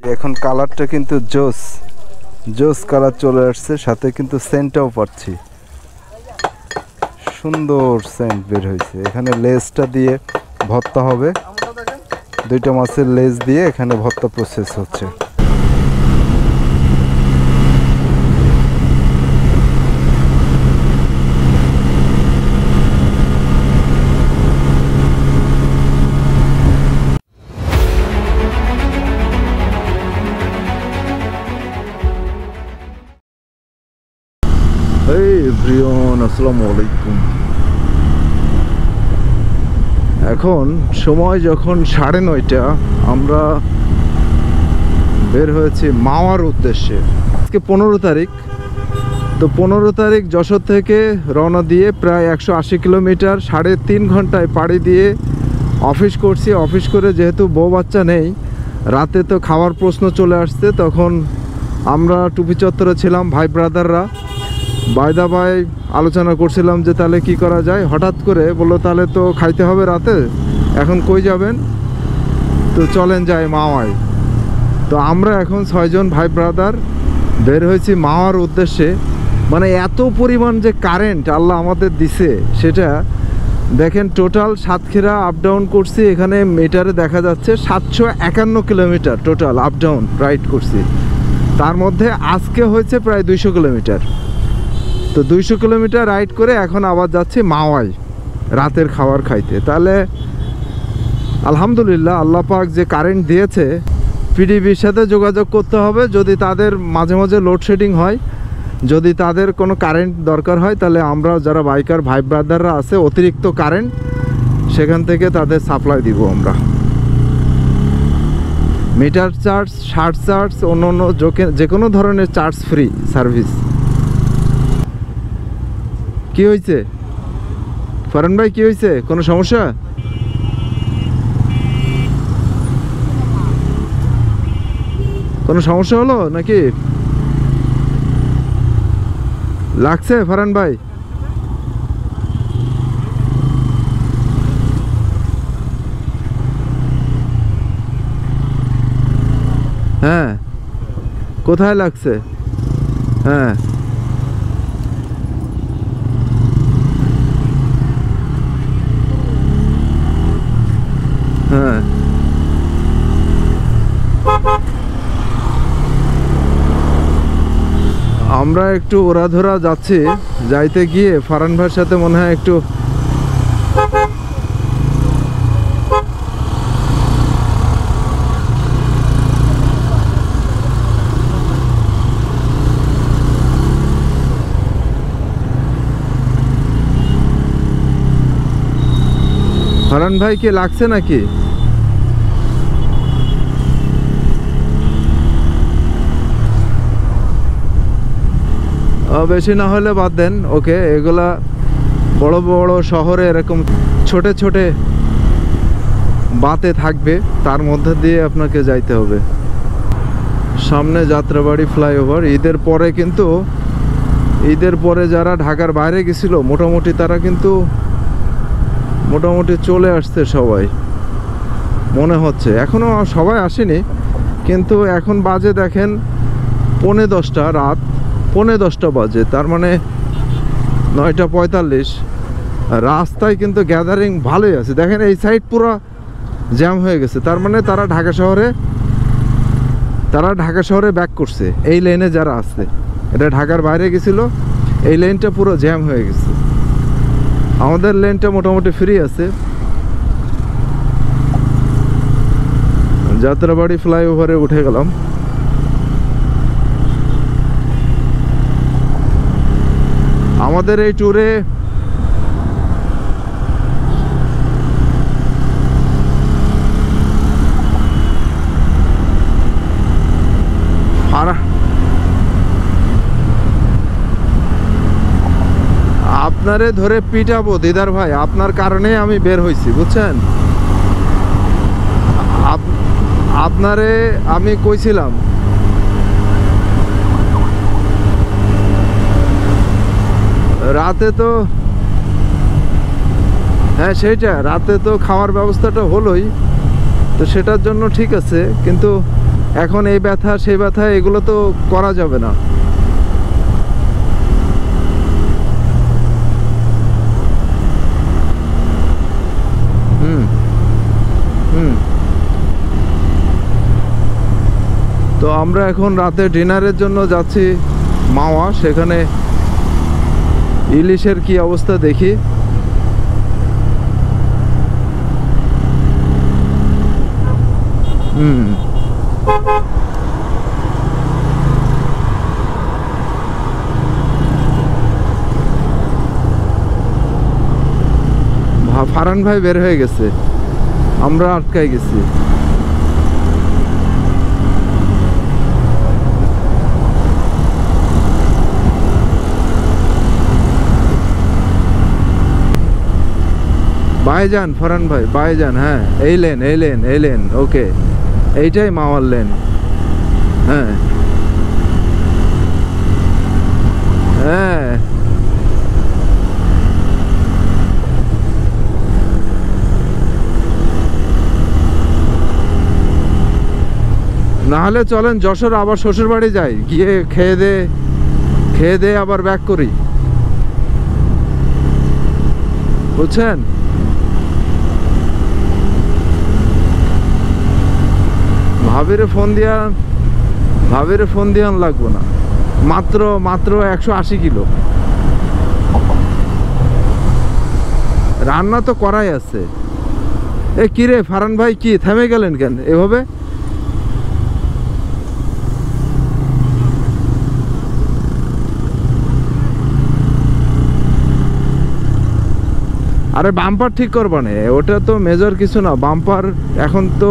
এখন কালারটা কিন্তু জোস জোস কালার চলে আসছে, সাথে কিন্তু সেন্টটাও পাচ্ছি, সুন্দর সেন্ট বের হয়েছে। এখানে লেজটা দিয়ে ভর্তা হবে, দুইটা মাছের লেজ দিয়ে এখানে ভর্তা প্রসেস হচ্ছে। আসসালামু আলাইকুম। এখন সময় যখন 9:30, আমরা বের হয়েছি মাওয়ার উদ্দেশ্যে। আজকে 15 তারিখ, তো 15 তারিখ যশোর থেকে রওনা দিয়ে প্রায় 180 কিলোমিটার 3.5 ঘন্টায় পাড়ি দিয়ে অফিস করছি। অফিস করে যেহেতু বউ বাচ্চা নেই, রাতে তো খাওয়ার প্রশ্ন চলে আসছে, তখন আমরা টুপি চত্বরে ছিলাম ভাই ব্রাদাররা। বাইদা ভাই আলোচনা করছিলাম যে তাহলে কি করা যায়। হঠাৎ করে বললো তাহলে তো খাইতে হবে রাতে, এখন কই যাবেন, তো চলেন যাই মাওয়ায়। তো আমরা এখন 6 জন ভাই ব্রাদার বের হয়েছি মাওয়ার উদ্দেশ্যে। মানে এত পরিমাণ যে কারেন্ট আল্লাহ আমাদের দিছে সেটা দেখেন। টোটাল সাতক্ষীরা আপ ডাউন করছি, এখানে মিটারে দেখা যাচ্ছে 751 kilometre total up down ride করছি। তার মধ্যে আজকে হয়েছে প্রায় 200 কিলোমিটার। তো 200 কিলোমিটার রাইড করে এখন আবার যাচ্ছি মাওয়ায় রাতের খাবার খাইতে। তাহলে আলহামদুলিল্লাহ, আল্লাহ পাক যে কারেন্ট দিয়েছে, পিডিবির সাথে যোগাযোগ করতে হবে যদি তাদের মাঝে মাঝে লোডশেডিং হয়, যদি তাদের কোনো কারেন্ট দরকার হয়, তাহলে আমরা যারা বাইকার ভাই ব্রাদাররা আছে অতিরিক্ত কারেন্ট সেখান থেকে তাদের সাপ্লাই দিব আমরা। মিটার চার্জ, শার্ট চার্জ, অন্য অন্য যে কোনো ধরনের চার্জ ফ্রি সার্ভিস। কি হয়েছে ফারহান ভাই, কি হয়েছে, কোনো সমস্যা? কোনো সমস্যা হলো নাকি লাগছে ফারহান ভাই? হ্যাঁ, কোথায় লাগছে? হ্যাঁ, হ্যাঁ, আমরা একটু ওরাধরা যাচ্ছি। যাইতে গিয়ে ফারহান ভাইয়ের সাথে মনে হয় একটু ফারহান ভাই কি লাগছে নাকি? বেশি না হলে বাদ দেন, ওকে। এগুলা বড় বড় শহরে এরকম ছোটে ছোটে বাতে থাকবে, তার মধ্যে দিয়ে আপনাকে যাইতে হবে। সামনে যাত্রাবাড়ি ফ্লাইওভার। ঈদের পরে কিন্তু, ঈদের পরে যারা ঢাকার বাইরে গেছিল মোটামুটি তারা কিন্তু মোটামুটি চলে আসছে সবাই মনে হচ্ছে। এখনও সবাই আসেনি, কিন্তু এখন বাজে দেখেন 10:45, রাত 10:45 বাজে, তার মানে 9:45। রাস্তায় কিন্তু গ্যাদারিং ভালোই আছে, দেখেন এই সাইড পুরো জ্যাম হয়ে গেছে। তার মানে তারা ঢাকা শহরে ব্যাক করছে। এই লেনে যারা আসছে, এটা ঢাকার বাইরে গেছিল, এই লেনটা পুরো জ্যাম হয়ে গেছে। আমাদের লেনটা মোটামুটি ফ্রি আছে। যাত্রাবাড়ি ফ্লাইওভারে উঠে গেলাম। আমাদের এই ট্যুরে আপনারে ধরে পিটাবো দিদার ভাই, আপনার কারণে আমি বের হয়েছি, বুঝছেন? আপনারে আমি কইছিলাম রাতে তো, হ্যাঁ সেইটা রাতে তো খাওয়ার ব্যবস্থাটা হলোই, তো সেটার জন্য ঠিক আছে, কিন্তু এখন এই ব্যথা সেই ব্যথা এগুলো তো করা যাবে না। তো আমরা এখন রাতে ডিনারের জন্য যাচ্ছি মাওয়া, সেখানে ইলিশের কি অবস্থা দেখি। ফারহান ভাই বের হয়ে গেছে, আমরা আটকাই গেছি। ভাইজান, ফারহান ভাই ভাইজান, হ্যাঁ এই লেন, ওকে এইটাই মাওয়ার লেন। হ্যাঁ হ্যাঁ নাহলে চলেন যশোর আবার শ্বশুর বাড়ি যাই, গিয়ে খেয়ে দে আবার ব্যাক করি, বুঝছেন? ভাবিরে ফোন দিয়ান লাগবো না, মাত্র 180 কিলো রান্না তো করাই আছে। এ কিরে ফারহান ভাই, কি থেমে গেলেন কেন এভাবে? আরে বাম্পার ঠিক করবা না, ওটা তো মেজর কিছু না। বাম্পার এখন তো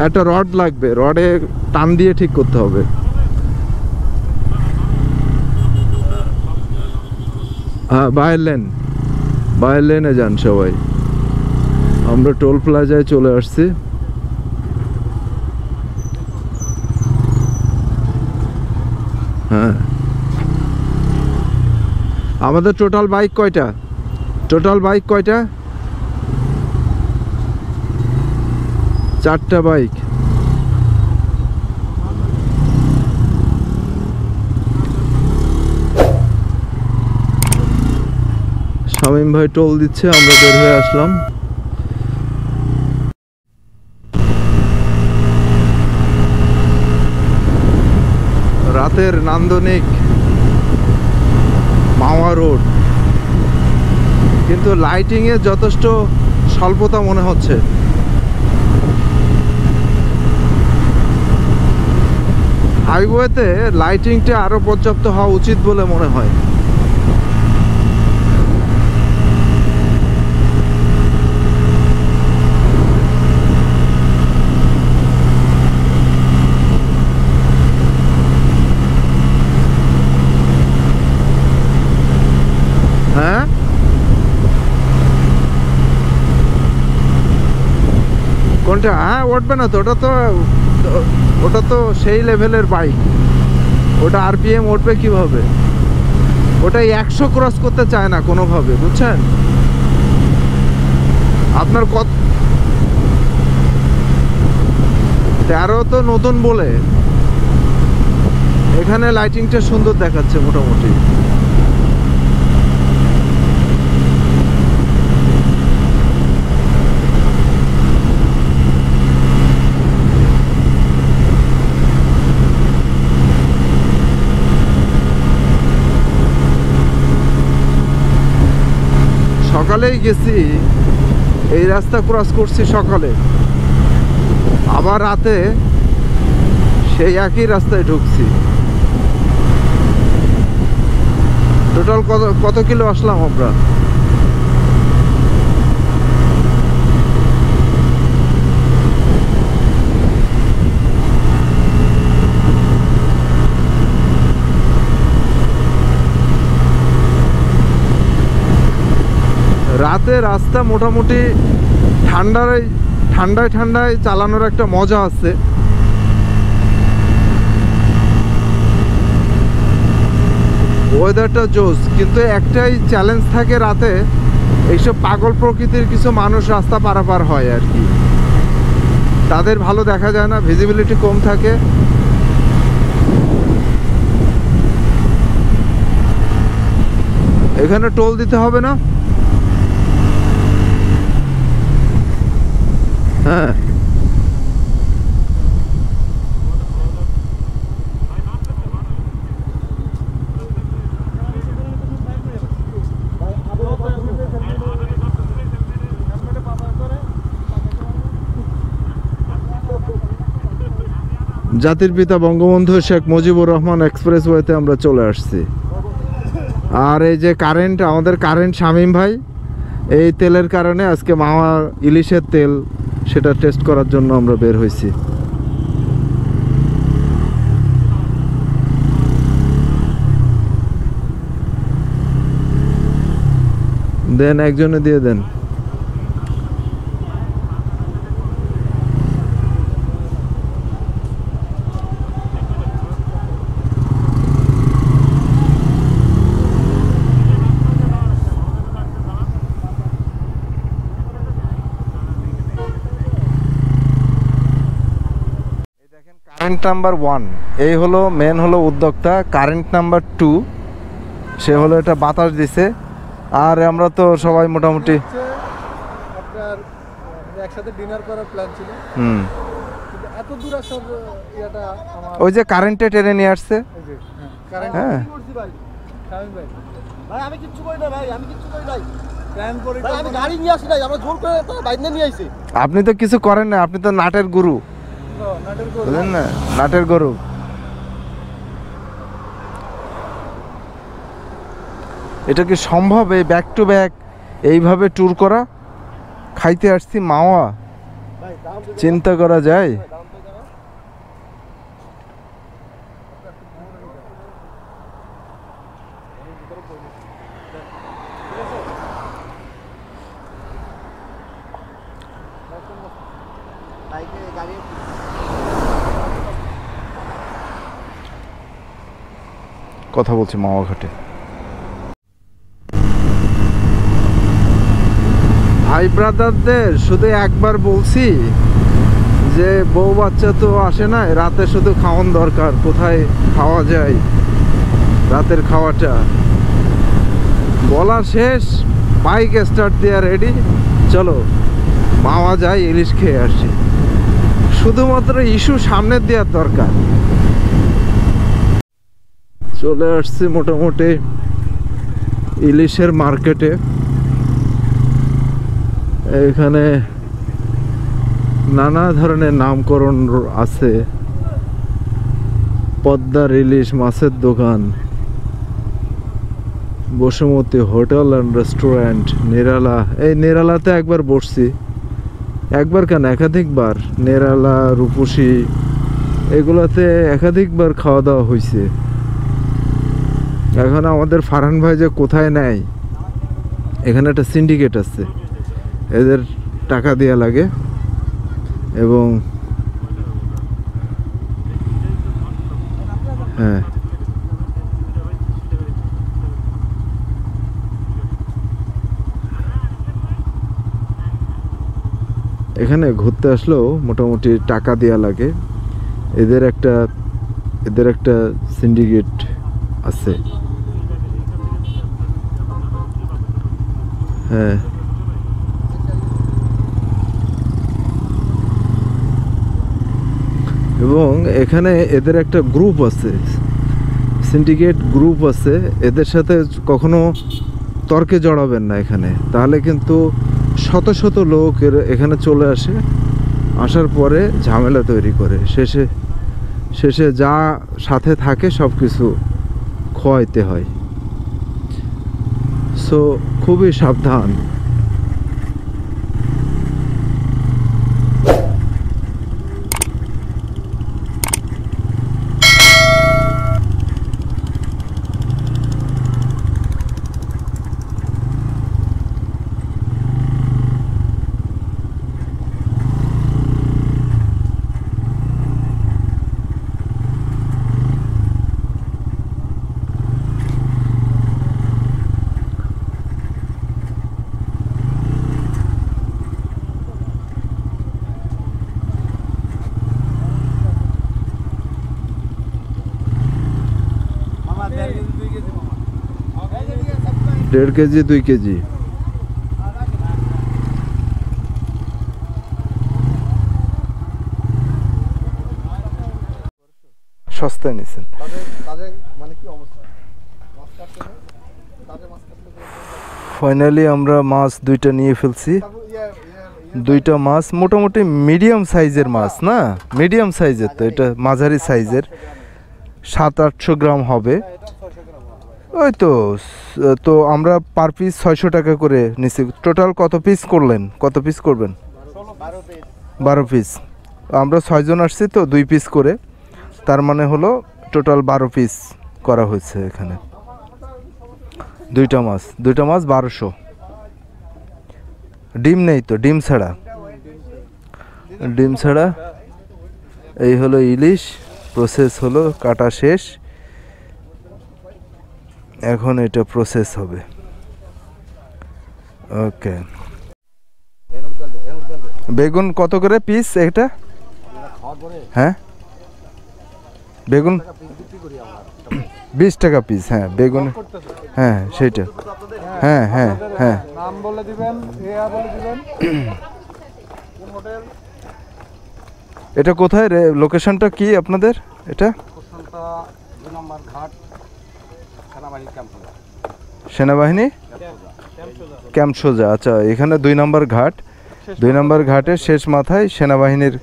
একটা রড লাগবে, রডে টান দিয়ে ঠিক করতে হবে। হ্যাঁ বাইরের লেনে যান সবাই। আমরা টোল প্লাজায় চলে আসছি। হ্যাঁ আমাদের টোটাল বাইক কয়টা? 4টা বাইক। শামীম ভাই টোল দিচ্ছে, আমরা বের হয়ে আসলাম। রাতের নান্দনিক মাওয়া রোড, কিন্তু লাইটিং এর যথেষ্ট স্বল্পতা মনে হচ্ছে। হাইওয়েতে লাইটিংটা আরো পর্যাপ্ত হওয়া উচিত বলে মনে হয়। হ্যাঁ কোনটা? হ্যাঁ উঠবে না তো, ওটা তো সেই লেভেলের বাইক, ওটা আরপিএম উঠবে কিভাবে? ওটাই 100 ক্রস করতে চায় না কোনোভাবে, বুঝছেন? আপনার কত 13 তো নতুন বলে এখানে লাইটিংটা সুন্দর দেখাচ্ছে মোটামুটি। সকালেই গেছি, এই রাস্তা ক্রস করছি সকালে, আবার রাতে সেই একই রাস্তায় ঢুকছি। টোটাল কত কিলো আসলাম আমরা? রাতে রাস্তা মোটামুটি ঠান্ডায় চালানোর একটা মজা আছে। ওয়েদারটা জোস, কিন্তু একটাই চ্যালেঞ্জ থাকে রাতে, এইসব পাগল প্রকৃতির কিছু মানুষ রাস্তা পারাপার হয় আর কি। তাদের ভালো দেখা যায় না, ভিজিবিলিটি কম থাকে। এখানে টোল দিতে হবে না। হ্যাঁ, জাতির পিতা বঙ্গবন্ধু শেখ মুজিবুর রহমান এক্সপ্রেসওয়েতে আমরা চলে আসছি। আর এই যে কারেন্ট, আমাদের কারেন্ট শামীম ভাই, এই তেলের কারণে আজকে মাওয়া ইলিশের তেল সেটা টেস্ট করার জন্য আমরা বের হয়েছি। দেন, একজনে দিয়ে দেন। কারেন্ট নাম্বার 1 এই হলো মেন হলো উদ্যোক্তা। কারেন্ট নাম্বার 2 সে হলো এটা বাতাস দিছে। আর আমরা তো সবাই মোটামুটি আপনার একসাথে ডিনার করার প্ল্যান ছিল, কিন্তু এত দূর আসার ইয়াটা আমার ওই যে কারেন্টে টেনে নিয়ে আসছে। এই যে কারেন্ট হ্যাঁ, করছি ভাই। শামীম ভাই, ভাই আমি কিচ্ছু করি না ভাই, আমি কিচ্ছু করি নাই। প্ল্যান করে ভাই আমি গাড়ি নিয়ে আসি নাই, আমরা জোর করে তো বাইরে নিয়ে আইছি। আপনি তো কিছু করেন না, আপনি তো নাটের গুরু, নাটের করে বুঝলেন না, নাটের গরু। এটা কি সম্ভব এই ব্যাক টু ব্যাক এইভাবে ট্যুর করা? খাইতে আসছি মাওয়া, ভাই দাম চিন্তা করা যায়? দাম তো জানা। বাইকে গাড়ি কথা বলছি মাওয়া ঘাটে। ভাই ব্রাদারদের শুধু একবার বলছি যে বউ বাচ্চা তো আসে না, রাতে শুধু খাওয়ান দরকার। কোথায় খাওয়া যায় রাতের খাওয়াটা বলা শেষ, বাইক স্টার্ট দেওয়া রেডি, চলো মাওয়া যায়, ইলিশ খেয়ে আসি। শুধুমাত্র ইস্যু সামনে দেওয়ার দরকার। চলে আসছি মোটামুটি ইলিশের মার্কেটে। এখানে নানা ধরনের নামকরণ আছে। পদ্মার ইলিশ মাছের দোকান, বসুমতী হোটেল অ্যান্ড রেস্টুরেন্ট, নিরালা। এই নিরালাতে একবার বসছি, একবার কেন একাধিকবার। নিরালা, রূপসী, এগুলাতে একাধিকবার খাওয়া দাওয়া হয়েছে। এখন আমাদের ফারহান ভাই যে কোথায় নেয়, এখানে একটা সিন্ডিকেট আছে, এদের টাকা দেওয়া লাগে এবং হ্যাঁ, এখানে ঘুরতে আসলেও মোটামুটি টাকা দেওয়া লাগে। এদের একটা সিন্ডিকেট আছে। হ্যাঁ, এবং এখানে এদের একটা গ্রুপ আছে, সিন্ডিকেট গ্রুপ আছে। এদের সাথে কখনো তর্কে জড়াবেন না এখানে, তাহলে কিন্তু শত শত লোক এখানে চলে আসে, আসার পরে ঝামেলা তৈরি করে, শেষে যা সাথে থাকে সব কিছু খোয়াইতে হয়। সো খুবই সাবধান। 1.5 কেজি 2 কেজি। সস্তায় নিছেন। মানে কি অবস্থা? মাছ কাটতে নেই? তাজা মাছ কাটতে ফাইনালি আমরা মাছ 2টা নিয়ে ফেলছি। 2টা মাছ মোটামুটি মিডিয়াম সাইজের মাছ, না মিডিয়াম সাইজের, তো এটা মাঝারি সাইজের, 700-800 গ্রাম হবে। ওই তো তো আমরা পার পিস 600 টাকা করে নিছি। টোটাল কত পিস করলেন, কত পিস করবেন? 12 পিস। আমরা 6 জন আসছি তো 2 পিস করে, তার মানে হলো টোটাল 12 পিস করা হয়েছে এখানে। 2টা মাছ 1200। ডিম নেই তো, ডিম ছাড়া, ডিম ছাড়া। এই হলো ইলিশ, প্রসেস হলো কাটা শেষ, এখন এটা প্রসেস হবে। ওকে, বেগুন কত করে পিস এটা? হ্যাঁ বেগুন 20 টাকা পিস। হ্যাঁ বেগুন, হ্যাঁ সেইটা, হ্যাঁ হ্যাঁ হ্যাঁ। নাম বলে দিবেন, এয়া বলে দিবেন, কোন হোটেল? এটা কোথায় রে, লোকেশনটা কি আপনাদের? এটা কোশনটা 2 নম্বর ঘাট, সেনাবাহিনী ক্যাম্প। সেনাবাহিনী ক্যাম্প সোজা। আচ্ছা, এখানে 2 নম্বর ঘাট, 2 নম্বর ঘাটের শেষ মাথায় সেনাবাহিনীর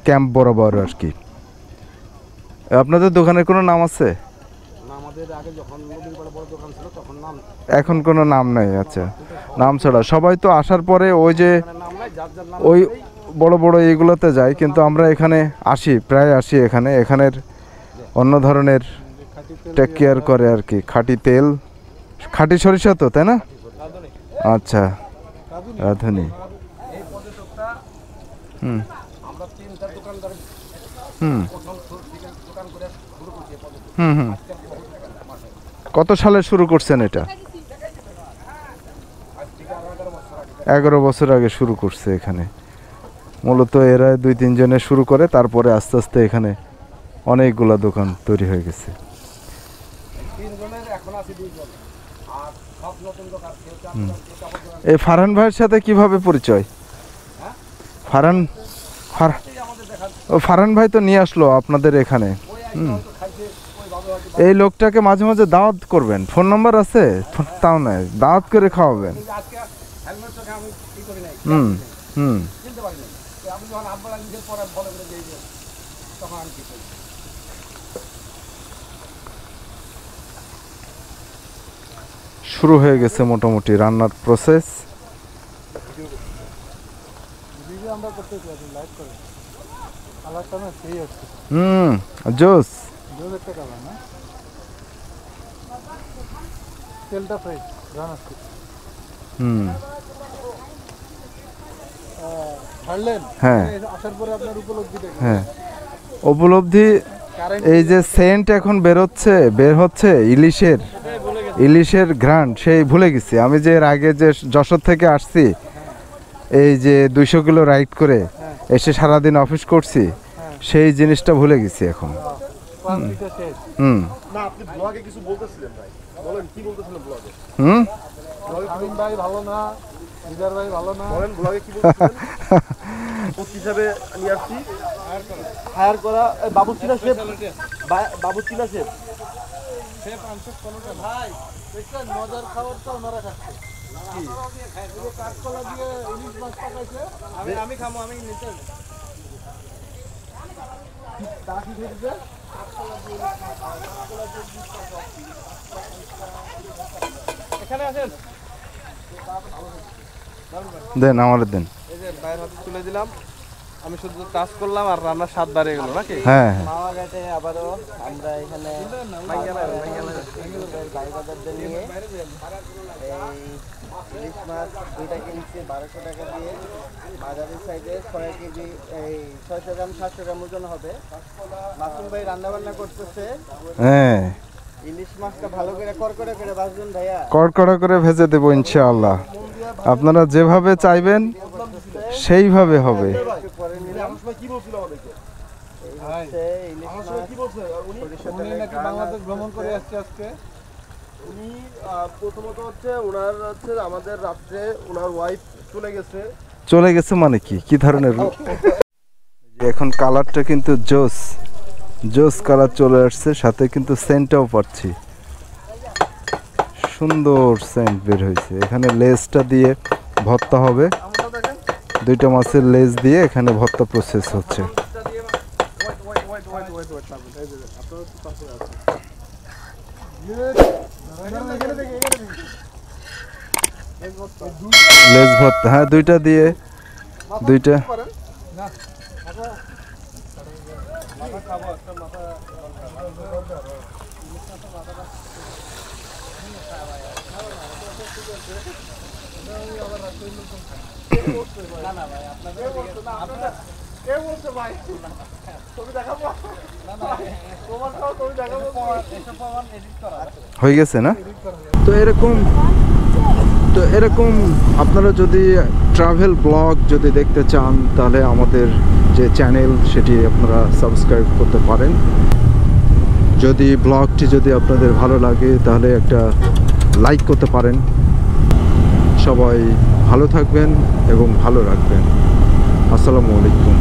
ক্যাম্প বরাবর আর কি। আপনাদের দোকানের কোনো নাম আছে? আমাদের আগে যখন নদীর পাড়ে বড় দোকান ছিল তখন নাম, এখন কোনো নাম নাই। আচ্ছা, নাম ছাড়া সবাই তো আসার পরে ওই যে নাম নাই, যার যার নাম ওই বড় বড় এইগুলোতে যায়, কিন্তু আমরা এখানে আসি, প্রায় আসি এখানে। এখানের অন্য ধরনের টেক কেয়ার করে আর কি। খাঁটি তেল, খাঁটি সরিষা তো, তাই না? আচ্ছা, রাঁধুনি। হুম আমরা 3-4 দোকানদার হুম প্রথম দোকান করে শুরু করছি। হুম হুম। কত সালে শুরু করছেন এটা? 11 বছর আগে শুরু করছে এখানে। মূলত এরা 2-3 জনে শুরু করে, তারপরে আস্তে আস্তে এখানে অনেকগুলা দোকান তৈরি হয়ে গেছে। 3 জনের এখন আছে 2 জন, আর সব নতুন দোকান কেউ এই ফারহান ভাইয়ের সাথে কিভাবে পরিচয়? ফারহান ও ফারহান ভাই তো নিয়ে আসলো আপনাদের এখানে। এই লোকটাকে মাঝে মাঝে দাওয়াত করবেন, ফোন নাম্বার আছে? তাও নাই, দাওয়াত করে খাওয়াবেন। হুম হুম। শুরু হয়ে গেছে মোটামুটি রান্নার প্রসেস। হুম, জোস। তেলটা ফ্রেশ, জানাচ্ছি। হুম হ্যাঁ আসার পরে আপনার উপলব্ধিটা কি? হ্যাঁ, উপলব্ধি এই যে সেন্ট এখন বের হচ্ছে ইলিশের ঘ্রাণ, সেই ভুলে গেছি আমি। যে এর আগে যে যশোর থেকে আসছি, এই যে 200 কিলো রাইড করে এসে সারাদিন অফিস করছি, সেই জিনিসটা ভুলে গেছি এখন। হুম না, আপনি ব্লগে কিছু বলতেছিলেন ভাই, বলেন কি বলতেছিলেন ব্লগে? হুম শামীম ভাই ভালো না, নিজার ভাই ভালো না, বলেন ব্লগে কি বলতেছিলেন? কোচ হিসাবে আমি আসছি হায়ার করা বাবুচিলা শেফ, বাবুচিলা শেফ আনছে 15টা। ভাই দেখছেন মজার খাবারটা ওনারা খাচ্ছে। কি কাঠকলা দিয়ে ইলিশ মাছ পাকাইছে, আমি খামো, আমি নিতে দাকি খেতে এখানে আসেন। দেন, আমার দেন। এই যে বাইরের হাতে তুলে দিলাম, আমি শুধু টাচ করলাম আর রান্নার স্বাদ বাড়িয়ে গেল নাকি? হ্যাঁ মাওয়াঘাটে আবারও আমরা এখানে ভাইবাদারদের নিয়ে এই ইলিশ মাছ 2টা কিনছি 1200 টাকা দিয়ে। বাজারের সাইডে 6 কেজি, এই 600 গ্রাম 700 গ্রাম ওজন হবে। মাসুম ভাই রান্না বান্না করতেছে। হ্যাঁ, ইলিশ মাছটা ভালো করে করকরে করে ভাজবেন ভাইয়া, কড়কড়া করে ভেজে দেবো ইনশাআল্লাহ। আপনারা যেভাবে চাইবেন সেইভাবে হবে। পরে নিলাম। কি বলছিল আমাদেরকে? এই হচ্ছে ইলিশ মাছ কি বলছে উনি? সরিষার উনি তেলে নাকি বাংলাদেশ ভ্রমণ করে আসছে আজকে, উনি প্রথমত হচ্ছে ওনার হচ্ছে আমাদের রাত্রে ওনার ওয়াইফ চলে গেছে মানে কি ধরনের এখন কালারটা কিন্তু জোস জোস কালার চলে আসছে, সাথে কিন্তু সেন্টটাও পাচ্ছি, সুন্দর সেন্ট বের হয়েছে। এখানে লেজটা দিয়ে ভর্তা হবে, দুইটা মাছের লেজ দিয়ে এখানে ভর্তা প্রসেস হচ্ছে। লেজ ভর্তা, হ্যাঁ দুইটা দিয়ে দুইটা। হয়ে গেছে না? তো এরকম আপনারা যদি ট্রাভেল ব্লগ যদি দেখতে চান তাহলে আমাদের যে চ্যানেল সেটি আপনারা সাবস্ক্রাইব করতে পারেন। যদি ব্লগটি যদি আপনাদের ভালো লাগে তাহলে একটা লাইক করতে পারেন। সবাই ভালো থাকবেন এবং ভালো রাখবেন। আসসালামু আলাইকুম।